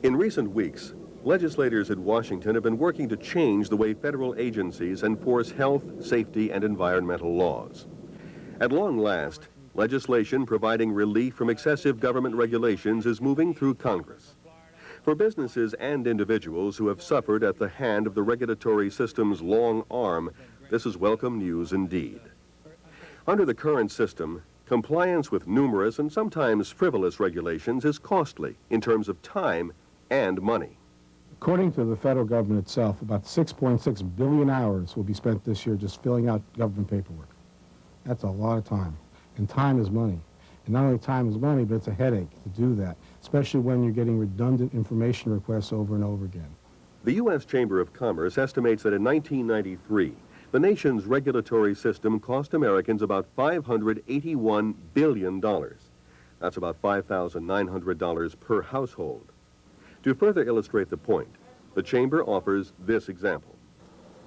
In recent weeks, legislators in Washington have been working to change the way federal agencies enforce health, safety, and environmental laws. At long last, legislation providing relief from excessive government regulations is moving through Congress. For businesses and individuals who have suffered at the hand of the regulatory system's long arm, this is welcome news indeed. Under the current system, compliance with numerous and sometimes frivolous regulations is costly in terms of time and money. According to the federal government itself, about 6.6 billion hours will be spent this year just filling out government paperwork. That's a lot of time. And time is money. And not only time is money, but it's a headache to do that, especially when you're getting redundant information requests over and over again. The U.S. Chamber of Commerce estimates that in 1993, the nation's regulatory system cost Americans about $581 billion. That's about $5,900 per household. To further illustrate the point, the Chamber offers this example.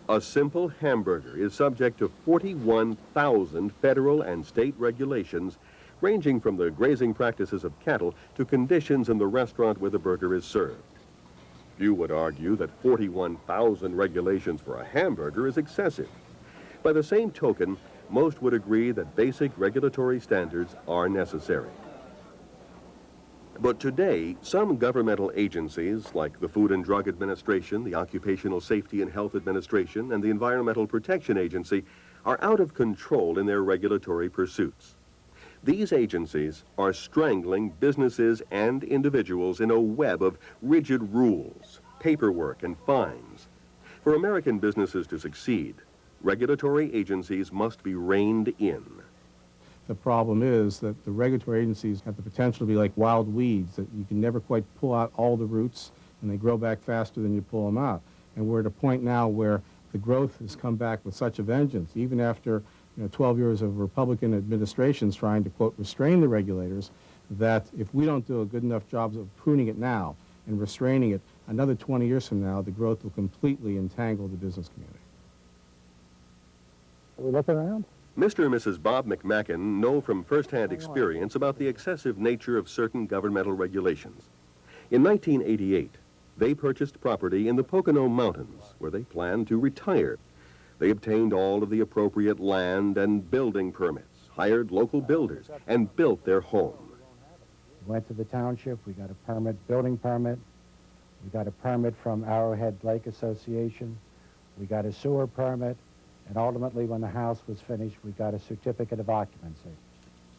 A simple hamburger is subject to 41,000 federal and state regulations, ranging from the grazing practices of cattle to conditions in the restaurant where the burger is served. Few would argue that 41,000 regulations for a hamburger is excessive. By the same token, most would agree that basic regulatory standards are necessary. But today, some governmental agencies, like the Food and Drug Administration, the Occupational Safety and Health Administration, and the Environmental Protection Agency, are out of control in their regulatory pursuits. These agencies are strangling businesses and individuals in a web of rigid rules, paperwork, and fines. For American businesses to succeed, regulatory agencies must be reined in. The problem is that the regulatory agencies have the potential to be like wild weeds, that you can never quite pull out all the roots, and they grow back faster than you pull them out. And we're at a point now where the growth has come back with such a vengeance, even after 12 years of Republican administrations trying to, quote, restrain the regulators, that if we don't do a good enough job of pruning it now and restraining it, another 20 years from now, the growth will completely entangle the business community. Are we looking around? Mr. and Mrs. Bob McMacken know from firsthand experience about the excessive nature of certain governmental regulations. In 1988, they purchased property in the Pocono Mountains, where they planned to retire. They obtained all of the appropriate land and building permits, hired local builders, and built their home. We went to the township, we got a permit, building permit, we got a permit from Arrowhead Lake Association, we got a sewer permit, and ultimately, when the house was finished, we got a certificate of occupancy.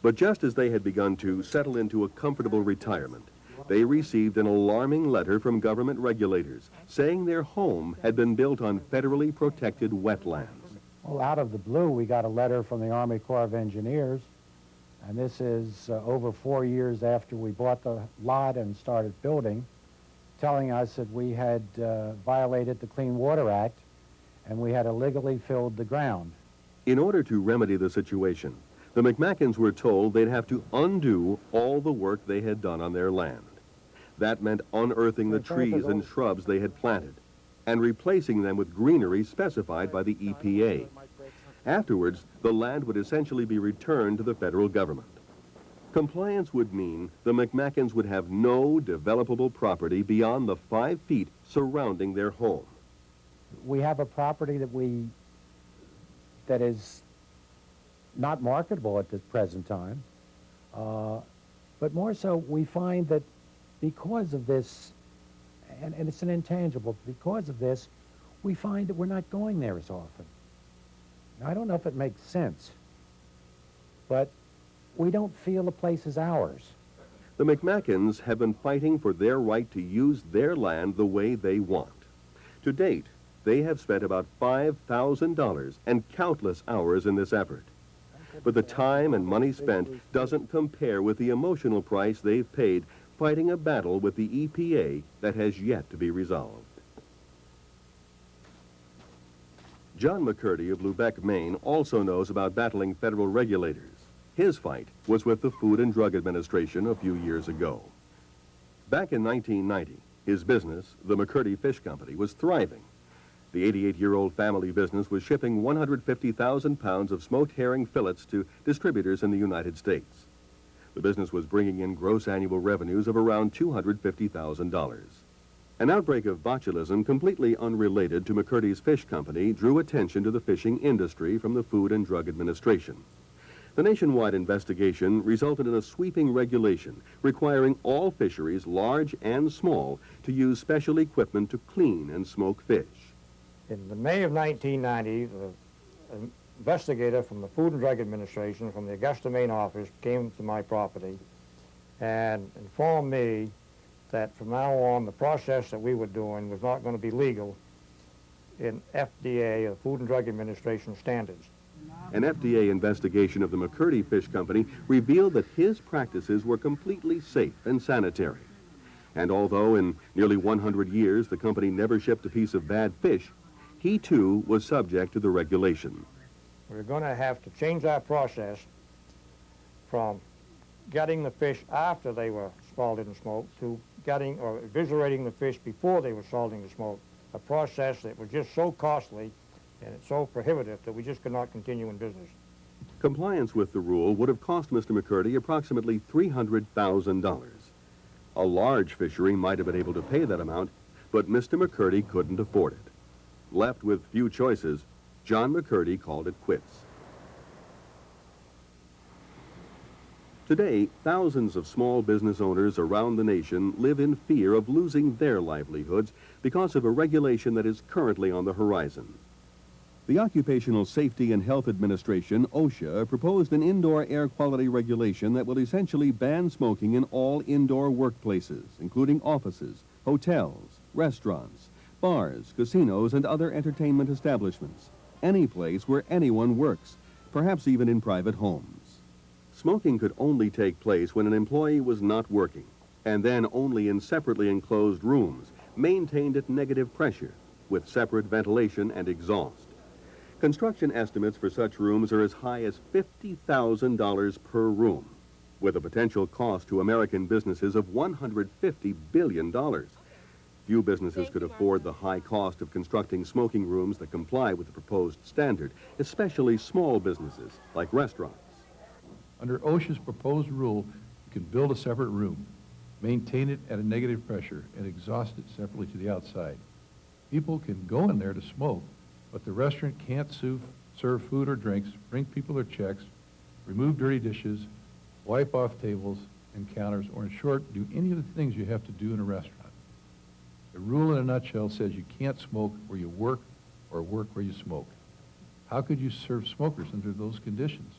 But just as they had begun to settle into a comfortable retirement, they received an alarming letter from government regulators saying their home had been built on federally protected wetlands. Well, out of the blue, we got a letter from the Army Corps of Engineers, and this is over 4 years after we bought the lot and started building, telling us that we had violated the Clean Water Act and we had illegally filled the ground. In order to remedy the situation, the McMackens were told they'd have to undo all the work they had done on their land. That meant unearthing the trees and shrubs they had planted and replacing them with greenery specified by the EPA. Afterwards, the land would essentially be returned to the federal government. Compliance would mean the McMackens would have no developable property beyond the 5 feet surrounding their home. We have a property that is not marketable at this present time, but more so we find that because of this, and it's an intangible, because of this, we find that we're not going there as often. Now, I don't know if it makes sense, but we don't feel the place is ours. The McMackens have been fighting for their right to use their land the way they want. To date, they have spent about $5,000 and countless hours in this effort. But the time and money spent doesn't compare with the emotional price they've paid fighting a battle with the EPA that has yet to be resolved. John McCurdy of Lubec, Maine, also knows about battling federal regulators. His fight was with the Food and Drug Administration a few years ago. Back in 1990, his business, the McCurdy Fish Company, was thriving. The 88-year-old family business was shipping 150,000 pounds of smoked herring fillets to distributors in the United States. The business was bringing in gross annual revenues of around $250,000. An outbreak of botulism completely unrelated to McCurdy's Fish Company drew attention to the fishing industry from the Food and Drug Administration. The nationwide investigation resulted in a sweeping regulation requiring all fisheries, large and small, to use special equipment to clean and smoke fish. In the May of 1990, the investigator from the Food and Drug Administration from the Augusta, Maine office came to my property and informed me that from now on the process that we were doing was not going to be legal in FDA, the Food and Drug Administration standards. An FDA investigation of the McCurdy Fish Company revealed that his practices were completely safe and sanitary. And although in nearly 100 years the company never shipped a piece of bad fish, he too was subject to the regulation. We're going to have to change our process from getting the fish after they were salted and smoked to getting or eviscerating the fish before they were salting and smoked, a process that was just so costly and it's so prohibitive that we just could not continue in business. Compliance with the rule would have cost Mr. McCurdy approximately $300,000. A large fishery might have been able to pay that amount, but Mr. McCurdy couldn't afford it. Left with few choices, John McCurdy called it quits. Today, thousands of small business owners around the nation live in fear of losing their livelihoods because of a regulation that is currently on the horizon. The Occupational Safety and Health Administration, OSHA, proposed an indoor air quality regulation that will essentially ban smoking in all indoor workplaces, including offices, hotels, restaurants, bars, casinos, and other entertainment establishments. Any place where anyone works, perhaps even in private homes. Smoking could only take place when an employee was not working, and then only in separately enclosed rooms, maintained at negative pressure, with separate ventilation and exhaust. Construction estimates for such rooms are as high as $50,000 per room, with a potential cost to American businesses of $150 billion. Few businesses could afford the high cost of constructing smoking rooms that comply with the proposed standard, especially small businesses like restaurants. Under OSHA's proposed rule, you can build a separate room, maintain it at a negative pressure, and exhaust it separately to the outside. People can go in there to smoke, but the restaurant can't serve food or drinks, bring people their checks, remove dirty dishes, wipe off tables and counters, or in short, do any of the things you have to do in a restaurant. The rule in a nutshell says you can't smoke where you work or work where you smoke. How could you serve smokers under those conditions?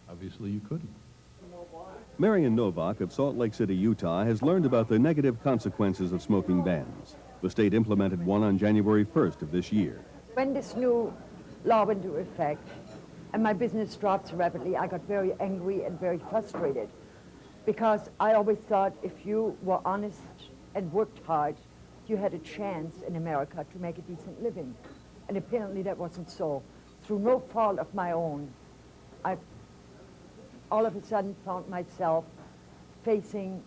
Obviously you couldn't. Marion Novak of Salt Lake City, Utah, has learned about the negative consequences of smoking bans. The state implemented one on January 1st of this year. When this new law went into effect and my business dropped so rapidly, I got very angry and very frustrated because I always thought if you were honest and worked hard, you had a chance in America to make a decent living. And apparently that wasn't so. Through no fault of my own, I all of a sudden found myself having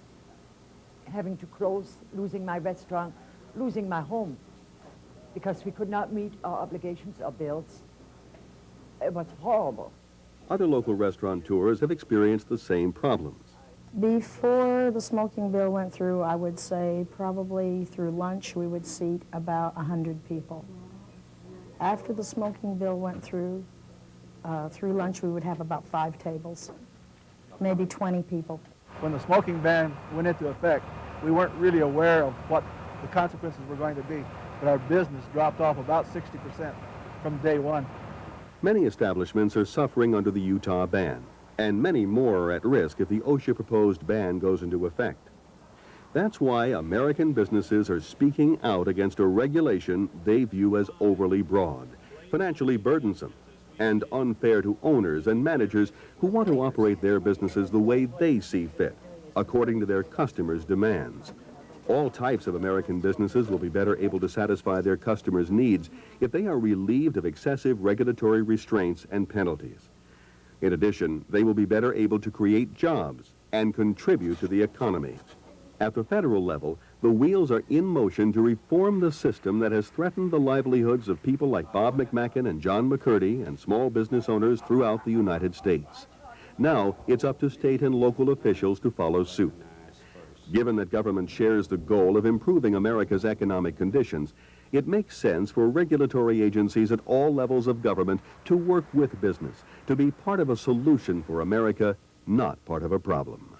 to close, losing my restaurant, losing my home, because we could not meet our obligations or bills. It was horrible. Other local restaurateurs have experienced the same problems. Before the smoking bill went through, I would say probably through lunch we would seat about 100 people. After the smoking bill went through lunch we would have about 5 tables, maybe 20 people. When the smoking ban went into effect, we weren't really aware of what the consequences were going to be, but our business dropped off about 60% from day one. Many establishments are suffering under the Utah ban, and many more are at risk if the OSHA proposed ban goes into effect. That's why American businesses are speaking out against a regulation they view as overly broad, financially burdensome, and unfair to owners and managers who want to operate their businesses the way they see fit, according to their customers' demands. All types of American businesses will be better able to satisfy their customers' needs if they are relieved of excessive regulatory restraints and penalties. In addition, they will be better able to create jobs and contribute to the economy. At the federal level, the wheels are in motion to reform the system that has threatened the livelihoods of people like Bob McMacken and John McCurdy and small business owners throughout the United States. Now it's up to state and local officials to follow suit. Given that government shares the goal of improving America's economic conditions, it makes sense for regulatory agencies at all levels of government to work with business, to be part of a solution for America, not part of a problem.